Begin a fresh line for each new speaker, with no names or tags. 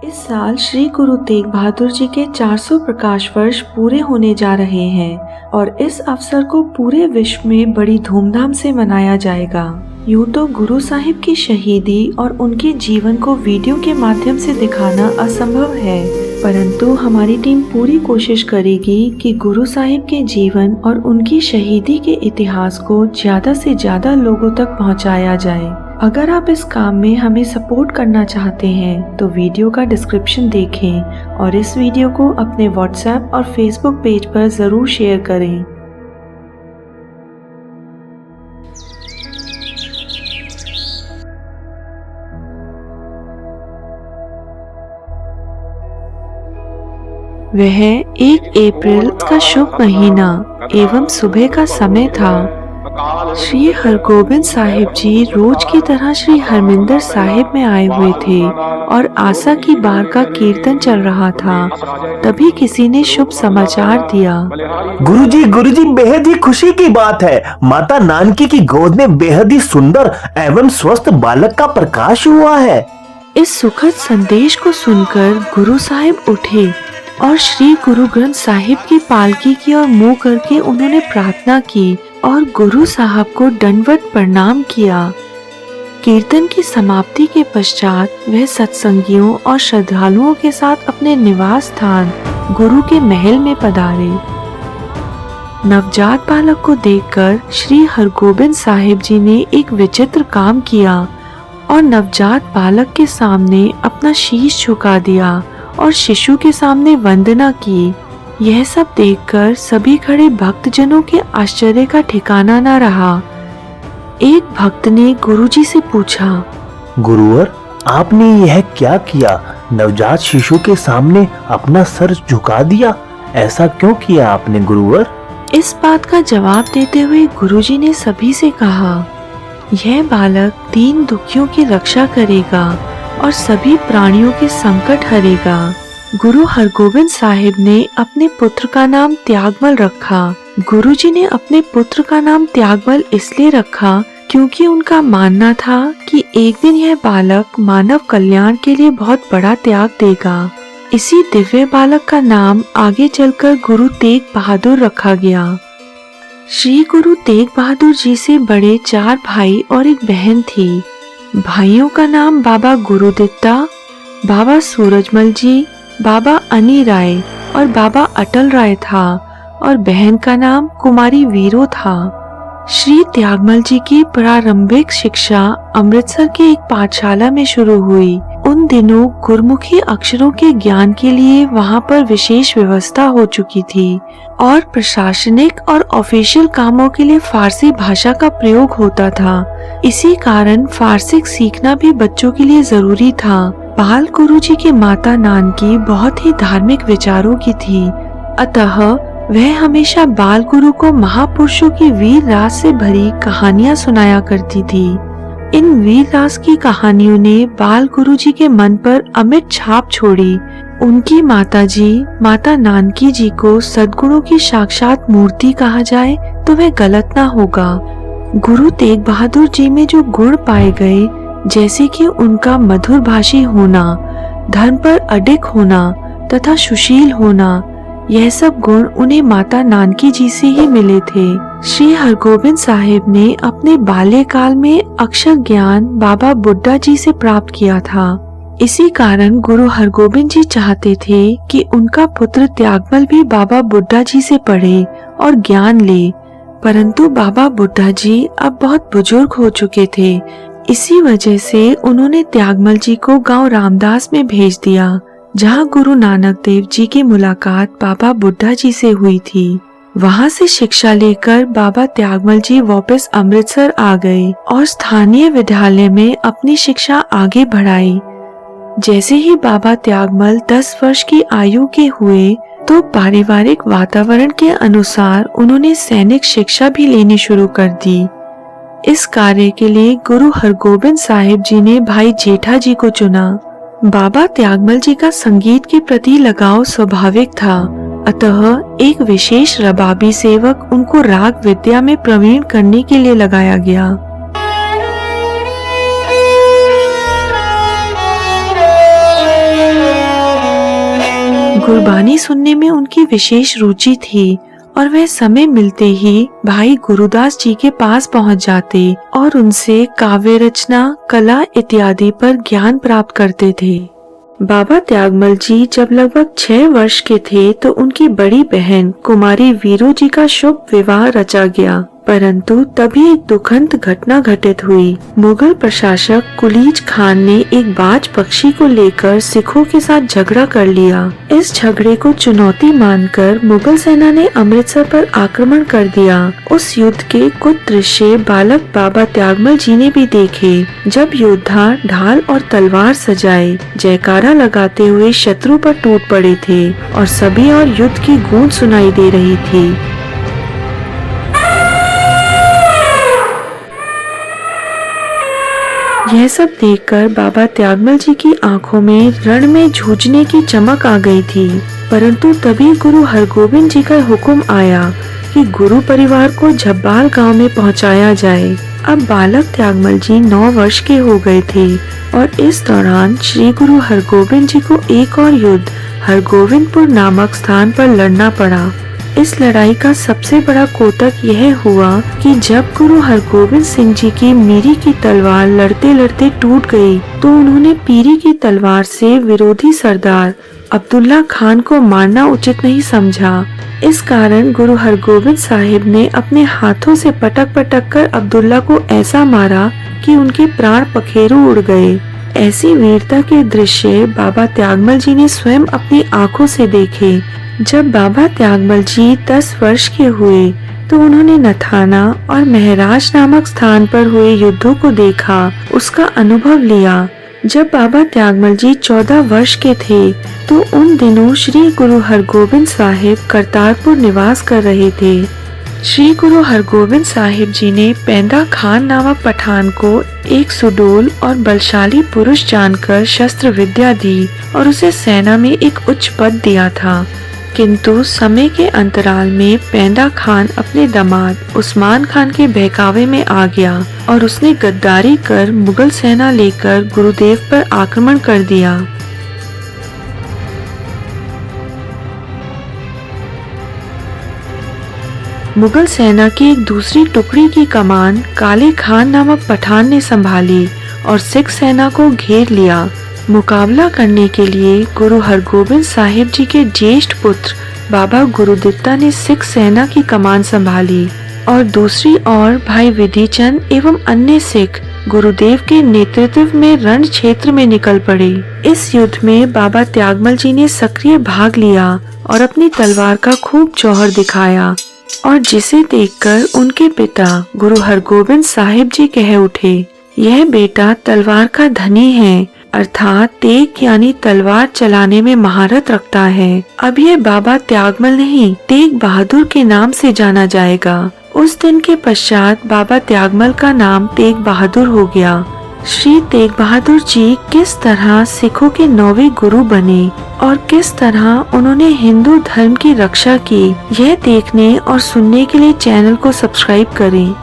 इस साल श्री गुरु तेग बहादुर जी के 400 प्रकाश वर्ष पूरे होने जा रहे हैं और इस अवसर को पूरे विश्व में बड़ी धूमधाम से मनाया जाएगा। यूँ तो गुरु साहिब की शहीदी और उनके जीवन को वीडियो के माध्यम से दिखाना असंभव है, परंतु हमारी टीम पूरी कोशिश करेगी कि गुरु साहिब के जीवन और उनकी शहीदी के इतिहास को ज्यादा से ज्यादा लोगों तक पहुंचाया जाए। अगर आप इस काम में हमें सपोर्ट करना चाहते हैं तो वीडियो का डिस्क्रिप्शन देखें और इस वीडियो को अपने व्हाट्सएप और फेसबुक पेज पर जरूर शेयर करें। वह 1 अप्रैल का शुभ महीना एवं सुबह का समय था। श्री हरगोबिंद साहिब जी रोज की तरह श्री हरमिंदर साहिब में आए हुए थे और आशा की बार का कीर्तन चल रहा था। तभी किसी ने शुभ समाचार दिया।
गुरुजी बेहद ही खुशी की बात है। माता नानकी की गोद में बेहद ही सुंदर एवं स्वस्थ बालक का प्रकाश हुआ है।
इस सुखद संदेश को सुनकर गुरु साहिब उठे और श्री गुरु ग्रंथ साहिब की पालकी की ओर मुंह करके उन्होंने प्रार्थना की और गुरु साहब को दंडवत प्रणाम किया। कीर्तन की समाप्ति के पश्चात वह सत्संगियों और श्रद्धालुओं के साथ अपने निवास स्थान गुरु के महल में पधारे। नवजात बालक को देखकर श्री हरगोबिंद साहिब जी ने एक विचित्र काम किया और नवजात बालक के सामने अपना शीश झुका दिया और शिशु के सामने वंदना की। यह सब देखकर सभी खड़े भक्तजनों के आश्चर्य का ठिकाना न रहा। एक भक्त ने गुरुजी से पूछा,
गुरुवर, आपने यह क्या किया? नवजात शिशु के सामने अपना सर झुका दिया, ऐसा क्यों किया आपने गुरुवर?
इस बात का जवाब देते हुए गुरुजी ने सभी से कहा, यह बालक दीन दुखियों की रक्षा करेगा और सभी प्राणियों के संकट हरेगा। गुरु हरगोबिंद साहिब ने अपने पुत्र का नाम त्यागमल रखा। गुरुजी ने अपने पुत्र का नाम त्यागमल इसलिए रखा क्योंकि उनका मानना था कि एक दिन यह बालक मानव कल्याण के लिए बहुत बड़ा त्याग देगा। इसी दिव्य बालक का नाम आगे चलकर गुरु तेग बहादुर रखा गया। श्री गुरु तेग बहादुर जी से बड़े 4 भाई और एक बहन थी। भाइयों का नाम बाबा गुरुदित्ता, बाबा सूरजमल जी, बाबा अनी राय और बाबा अटल राय था और बहन का नाम कुमारी वीरो था। श्री त्यागमल जी की प्रारंभिक शिक्षा अमृतसर के एक पाठशाला में शुरू हुई। उन दिनों गुरमुखी अक्षरों के ज्ञान के लिए वहां पर विशेष व्यवस्था हो चुकी थी और प्रशासनिक और ऑफिशियल कामों के लिए फारसी भाषा का प्रयोग होता था। इसी कारण फारसी सीखना भी बच्चों के लिए जरूरी था। बाल गुरुजी की माता नानकी बहुत ही धार्मिक विचारों की थी, अतः वह हमेशा बाल गुरु को महापुरुषों की वीर रास से भरी कहानियां सुनाया करती थी। इन वीर रास की कहानियों ने बाल गुरुजी के मन पर अमिट छाप छोड़ी। उनकी माताजी माता नानकी जी को सद्गुणों की साक्षात मूर्ति कहा जाए तो वह गलत ना होगा। गुरु तेग बहादुर जी में जो गुण पाए गए, जैसे कि उनका मधुर भाषी होना, धर्म पर अडिग होना तथा सुशील होना, यह सब गुण उन्हें माता नानकी जी से ही मिले थे। श्री हरगोबिंद साहिब ने अपने बाल्यकाल में अक्षर ज्ञान बाबा बुड्ढा जी से प्राप्त किया था। इसी कारण गुरु हरगोबिंद जी चाहते थे कि उनका पुत्र त्यागमल भी बाबा बुड्ढा जी से पढ़े और ज्ञान ले, परंतु बाबा बुड्ढा जी अब बहुत बुजुर्ग हो चुके थे। इसी वजह से उन्होंने त्यागमल जी को गांव रामदास में भेज दिया, जहां गुरु नानक देव जी की मुलाकात बाबा बुड्ढा जी से हुई थी। वहां से शिक्षा लेकर बाबा त्यागमल जी वापस अमृतसर आ गए और स्थानीय विद्यालय में अपनी शिक्षा आगे बढ़ाई। जैसे ही बाबा त्यागमल 10 वर्ष की आयु के हुए तो पारिवारिक वातावरण के अनुसार उन्होंने सैनिक शिक्षा भी लेनी शुरू कर दी। इस कार्य के लिए गुरु हरगोबिंद साहिब जी ने भाई जेठा जी को चुना। बाबा त्यागमल जी का संगीत के प्रति लगाव स्वाभाविक था, अतः एक विशेष रबाबी सेवक उनको राग विद्या में प्रवीण करने के लिए लगाया गया। गुरबानी सुनने में उनकी विशेष रुचि थी और वह समय मिलते ही भाई गुरुदास जी के पास पहुंच जाते और उनसे काव्य रचना, कला इत्यादि पर ज्ञान प्राप्त करते थे। बाबा त्यागमल जी जब लगभग 6 वर्ष के थे तो उनकी बड़ी बहन कुमारी वीरू जी का शुभ विवाह रचा गया, परंतु तभी एक दुखद घटना घटित हुई। मुगल प्रशासक कुलीज खान ने एक बाज पक्षी को लेकर सिखों के साथ झगड़ा कर लिया। इस झगड़े को चुनौती मानकर मुगल सेना ने अमृतसर पर आक्रमण कर दिया। उस युद्ध के कुछ दृश्य बालक बाबा त्यागमल जी ने भी देखे, जब योद्धा ढाल और तलवार सजाए जयकारा लगाते हुए शत्रु पर टूट पड़े थे और सभी और युद्ध की गूंज सुनाई दे रही थी। यह सब देखकर बाबा त्यागमल जी की आंखों में रण में जूझने की चमक आ गई थी, परंतु तभी गुरु हरगोविंद जी का हुक्म आया कि गुरु परिवार को झब्बाल गांव में पहुंचाया जाए। अब बालक त्यागमल जी 9 वर्ष के हो गए थे और इस दौरान श्री गुरु हरगोविंद जी को एक और युद्ध हरगोविंदपुर नामक स्थान पर लड़ना पड़ा। इस लड़ाई का सबसे बड़ा कोतक यह हुआ कि जब गुरु हरगोविंद सिंह जी की मीरी की तलवार लड़ते लड़ते टूट गई तो उन्होंने पीरी की तलवार से विरोधी सरदार अब्दुल्ला खान को मारना उचित नहीं समझा। इस कारण गुरु हरगोविंद साहिब ने अपने हाथों से पटक पटक कर अब्दुल्ला को ऐसा मारा कि उनके प्राण पखेरु उड़ गए। ऐसी वीरता के दृश्य बाबा त्यागमल जी ने स्वयं अपनी आंखों से देखे। जब बाबा त्यागमल जी 10 वर्ष के हुए तो उन्होंने नथाना और महराज नामक स्थान पर हुए युद्धों को देखा, उसका अनुभव लिया। जब बाबा त्यागमल जी 14 वर्ष के थे तो उन दिनों श्री गुरु हरगोविंद साहिब करतारपुर निवास कर रहे थे। श्री गुरु हरगोविंद साहिब जी ने पेंदा खान नामक पठान को एक सुडोल और बलशाली पुरुष जानकर शस्त्र विद्या दी और उसे सेना में एक उच्च पद दिया था, किंतु समय के अंतराल में पेंदा खान अपने दामाद उस्मान खान के बहकावे में आ गया और उसने गद्दारी कर मुगल सेना लेकर गुरुदेव पर आक्रमण कर दिया। मुगल सेना की एक दूसरी टुकड़ी की कमान काले खान नामक पठान ने संभाली और सिख सेना को घेर लिया। मुकाबला करने के लिए गुरु हरगोविंद साहिब जी के ज्येष्ठ पुत्र बाबा गुरुदित्ता ने सिख सेना की कमान संभाली और दूसरी ओर भाई विधि चंद एवं अन्य सिख गुरुदेव के नेतृत्व में रण क्षेत्र में निकल पड़े। इस युद्ध में बाबा त्यागमल जी ने सक्रिय भाग लिया और अपनी तलवार का खूब जौहर दिखाया और जिसे देखकर उनके पिता गुरु हरगोविंद साहिब जी कह उठे, यह बेटा तलवार का धनी है, अर्थात तेग यानी तलवार चलाने में महारत रखता है। अब यह बाबा त्यागमल नहीं तेग बहादुर के नाम से जाना जाएगा। उस दिन के पश्चात बाबा त्यागमल का नाम तेग बहादुर हो गया। श्री तेग बहादुर जी किस तरह सिखों के 9वें गुरु बने और किस तरह उन्होंने हिंदू धर्म की रक्षा की, यह देखने और सुनने के लिए चैनल को सब्सक्राइब करें।